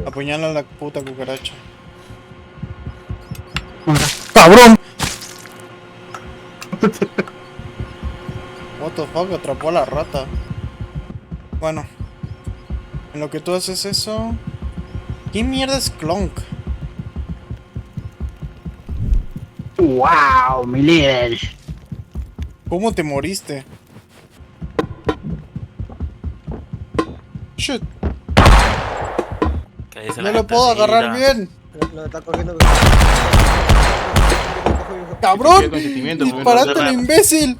Apuñala a la puta cucaracha. ¡Cabrón! What the fuck, atrapó a la rata. Bueno, en lo que tú haces eso... ¿Qué mierda es Clonk? ¡Wow! Mi líder. ¿Cómo te moriste? Shit, no lo puedo agarrar bien. Lo está cogiendo. ¡Cabrón! Consentimiento, porque ¡Disparate, no- imbécil!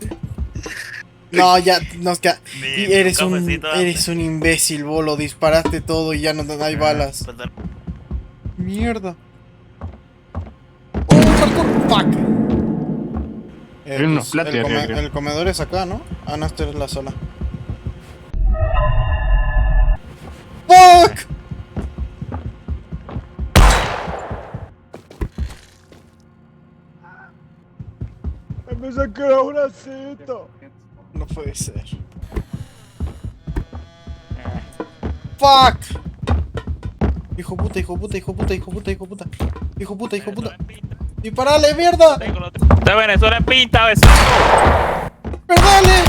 No, ya, nos queda... Ni Y eres un un cafecito antes. eres un imbécil, bolo. Disparaste todo y ya no hay balas. Mierda. ¡Oh, parkour! ¡Fuck! Hay unos platos el, arriba, creo. el comedor es acá, ¿no? Ah, no, esta es la sala. ¡Fuck! Me saqué la bracita. No puede ser. ¡Fuck! Hijo puta, hijo puta, hijo puta, hijo puta, hijo puta. Hijo puta, hijo puta. ¡Disparale, mierda! De Venezuela en pinta, vecino. ¡Perdale!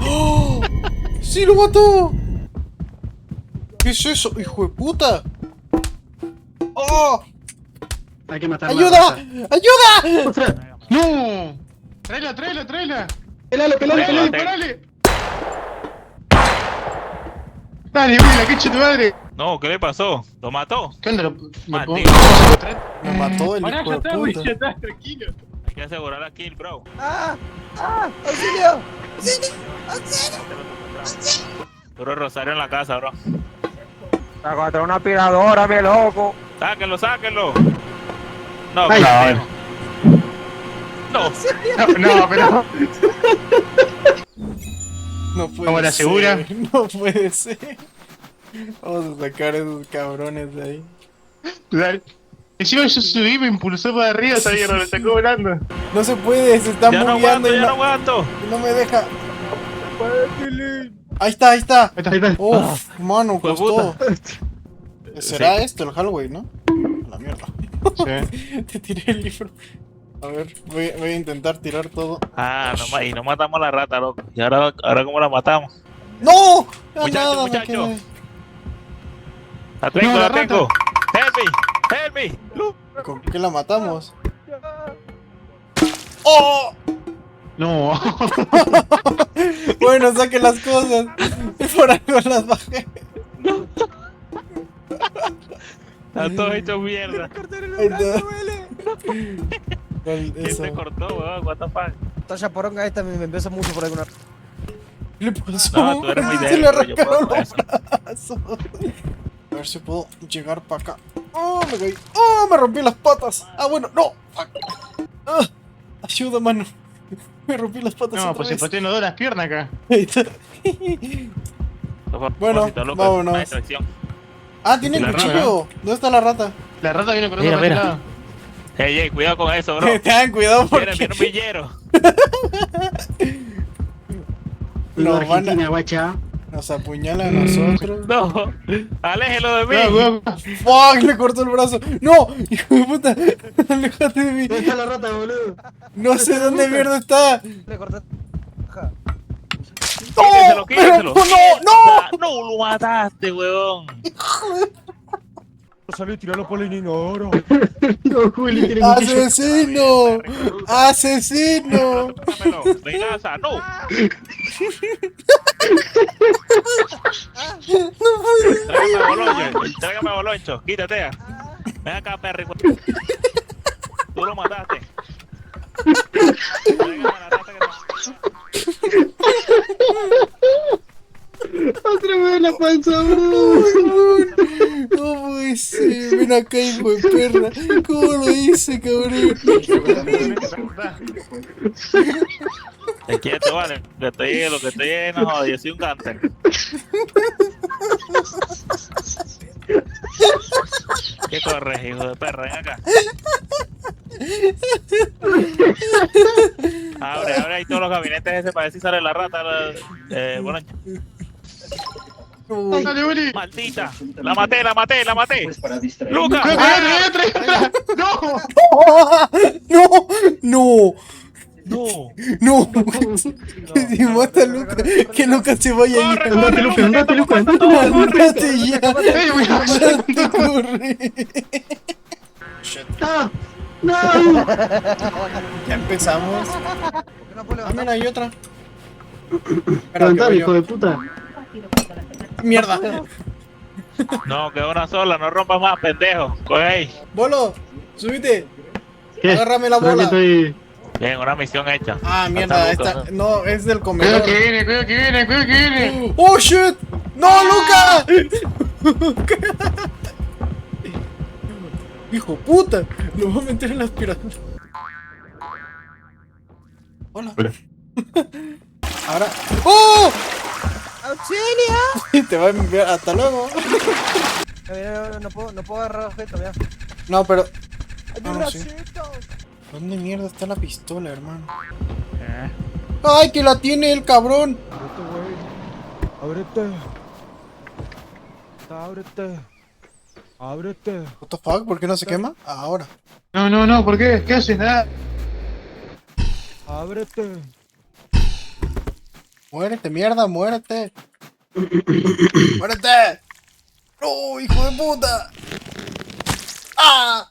¡Oh! ¡Sí lo mató! ¿Qué es eso, hijo de puta? ¡Oh! Hay que matar ¡Ayuda! ¡Ayuda! ¡Ostras! ¡No! ¡Tráela, tráela, tráela! ¡Pelale, pelale, pelale! ¡Disparale! ¡Dale, Willy, qué tu madre! No, ¿qué le pasó? ¿Lo mató? ¿Qué onda? ¿Lo Maldito. podemos secuestrar? Me mató el Pará, hijo ya de está, Willy, puta. ya está, tranquilo. Hay que asegurar la kill, bro. ¡Ah! ¡Ah! ¡Auxilio! Puro Rosario en la casa, bro. Está contra una aspiradora, mi loco. Sáquenlo, sáquenlo. No, Ay, pendejo. No. No, pero... No puede ¿Cómo la ser. asegura? No puede ser. Vamos a sacar a esos cabrones de ahí. Dale. Encima yo subí, me impulsó para arriba, sabía que lo sacó volando. No se puede, se está Ya no moviendo aguanto, y ya no no, aguanto. y no me deja. Ahí está, ahí está. Ahí está, ahí está. Uf, mano, Fue costó. ¿Será esto el hallway, no? La mierda. Sí. Te tiré el libro. A ver, voy a intentar tirar todo. Ah, y no matamos a la rata, loco. ¿Y ahora cómo la matamos? ¡No! A Muchacho, nada, me muchacho. quedé. La tengo, No, la la tengo. Help me, help me. ¿Con qué la matamos? ¡Oh! No. Bueno, saque las cosas. Por algo las bajé. Está todo hecho mierda. Ahí está. ¿Cuál ¿Quién eso? te cortó, weón? What the fuck? Esta chaporonga esta me pesa mucho por alguna. ¿Qué le pasó? No, tú eres muy Se débil, le pero yo puedo arrancaron con los eso. brazos. A ver si puedo llegar para acá. ¡Oh, me caí! ¡Oh, me rompí las patas! ¡Ah, bueno! ¡No! Fuck. ¡Ah! Ayuda, mano. Me rompí las patas No, otra pues se vez. patean las dos las piernas acá. Ahí está. Bueno, Loco, vámonos. una distracción. Ah, tiene ¿Y la cuchillo. ¿Dónde está la rata? La rata viene corriendo Mira, para este mira. lado. Ey, cuidado con eso, bro. Tengan cuidado Viene, porque viene un villero. No, nos van Argentina, a, guacha. nos apuñala a nosotros. No, aléjelo de mí. Cuidado, cuidado. ¡Fuck! Le cortó el brazo. ¡No! ¡Hijo de puta! ¡Alejate de mí! ¿Dónde está la rata, boludo? No sé dónde mierda está. Le corté. Quítenselo, ¡No! quítenselo. ¡Pero no! No, lo mataste, weón. Salió y tirarlo por el inodoro. No, Juli tiene cuchillo. ¡Asesino! ¡Asesino! Dámelo, venganza, no. Tráigame a Boloncho, tráigame a Boloncho, quítate ya. Ven acá, perro. Tú lo mataste. Tráigame a la rata que Otra vez la panza, bro. No puede ser. Ven acá, hijo de perra. ¿Cómo lo hice, cabrón? Te quieto, vale. Lo que estoy es, no joder, yo soy un gánster. ¿Qué corres, hijo de perra? Ven acá. Abre ahí todos los gabinetes ese para ver si sale la rata. Boloncho. Uy. Dale, Uli. Maldita. La maté, la maté, la maté. Luca. Hay otra. ¡No! No, no, No. no. Si mata a Lucas, que Lucas se vaya a ir. Corre, Andate, Luca, andate, Luca, andate, Luca. Andate ya. ¡Ey, voy a hacer! Andate, corre. ¡Ah! ¡No! Ya empezamos. Ah, mira, hay otra. Espera, que Levantar, voy hijo yo. de puta. Mierda. No, quedó una sola, no rompas más, pendejo. Coge ahí. Bolo, subite. ¿Qué? Agárrame la Espera que bola. estoy- Bien, una misión hecha. Ah, mierda, Hasta esta. Lucas. No, es del Cuidado comedor. que viene, cuidado que viene, cuidado que viene. ¡Oh, shit! ¡No, Luca! ¡Hijo puta! Lo voy a meter en la aspiradora. Hola. Hola. Ahora. ¡Oh! ¡Auxilio! Te va a enviar. Hasta luego. No puedo agarrar objeto, ya. No, pero. Ah, no, sí. ¿Dónde mierda está la pistola, hermano? ¡Ay, que la tiene el cabrón! Ábrete. Ábrete. Ábrete. What the fuck? ¿Por qué no se quema? Ahora. No, ¿por qué? ¿Qué haces? Nada. Ábrete. Muérete, mierda, muérete. ¡Muérete! ¡No, hijo de puta! ¡Ah!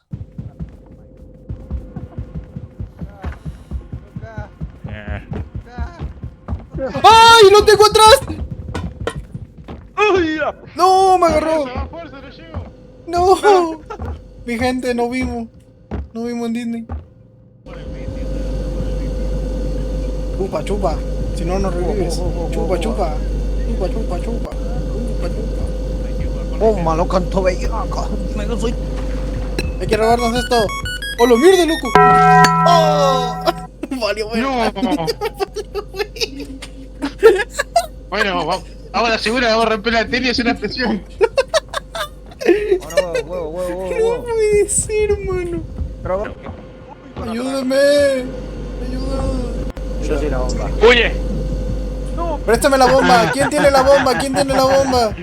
¡Ay! ¡Lo tengo atrás! ¡No! ¡Me agarró! Fuerza, fuerza, lo llevo. ¡No! Mi gente, no vimos. No vimos en Disney. Chupa, chupa. Si no, nos revives. Chupa, chupa. Chupa, chupa, chupa. Chupa, chupa. Oh, malo canto bellaco. Me soy. Hay que robarnos esto. ¡Oh, lo mierda, loco! ¡Oh! Valió, bueno. No. Bueno, vamos a la segura, vamos a romper la tele y hacer una expresión. Ahora, huevo. No puede ser, hermano. Ayúdame. Ayuda. Yo soy la bomba. ¡Huye! Préstame la bomba. ¿Quién tiene la bomba? ¿Quién tiene la bomba?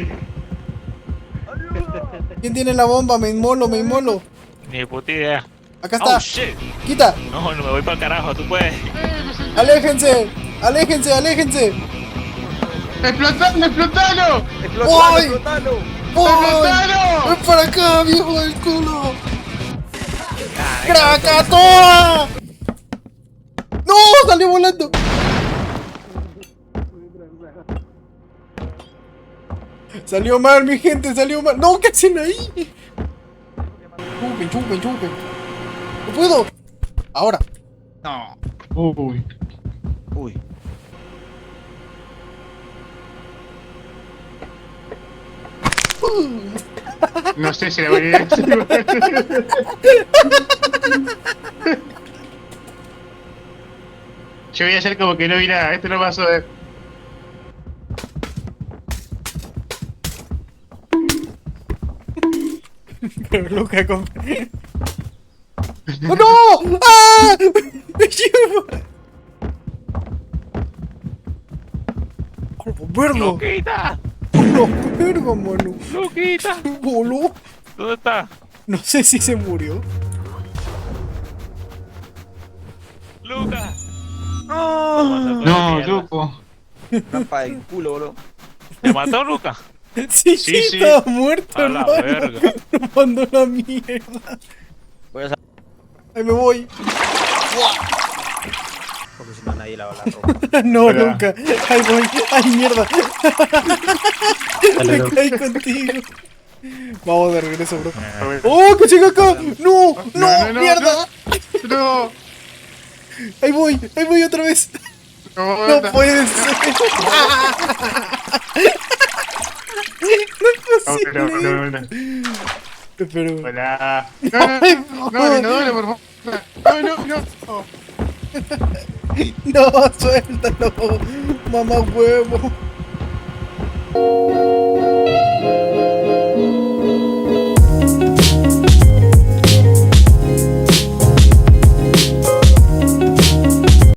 ¿Quién tiene la bomba? Me inmolo, me inmolo. Ni puta idea. Acá está. Oh, shit. Quita. No, no me voy para el carajo, tú puedes. Aléjense. Aléjense, aléjense. ¡Explotalo, explotalo! ¡Voy! ¡Explotalo! ¡Voy! ¡Explotalo! ¡Ven para acá, viejo del culo! ¡Krakatoa! ¡No! ¡Salió volando! Salió mal, mi gente, salió mal. ¡No! ¿Qué hacen ahí? Chupen, chupen, chupen. ¡No puedo! Ahora. No. Uy. Uy. No sé si la voy a decir. Yo voy a hacer como que no vi nada, esto no pasó de... Pero Luca con... ¡Oh, no! ¡Ah! ¡Me lleva! ¡Oh, vergo! ¡Luquita! ¡Oh, vergo, mano! ¡Luquita! ¡Voló! ¿Dónde está? No sé si se murió. ¡Luca! No, loco. Trampa del culo, bro. ¿Te mató, Luca? Sí, Sí, sí, sí. estaba muerto, A la hermano. verga. Nos mandó la mierda. Voy a salir Ahí me voy. porque si no nadie lava la ropa. No, Hola. nunca. Ahí voy. ¡Ay, mierda! Me Dale, caí contigo. Vamos de regreso, bro. ¡Oh, que llega acá! ¡No! ¡No! ¡Mierda! No, Ahí voy otra vez. no, No puede ser. No es posible. no. Pero... Hola. No, no, por favor. No. No, suéltalo. Mamá huevo.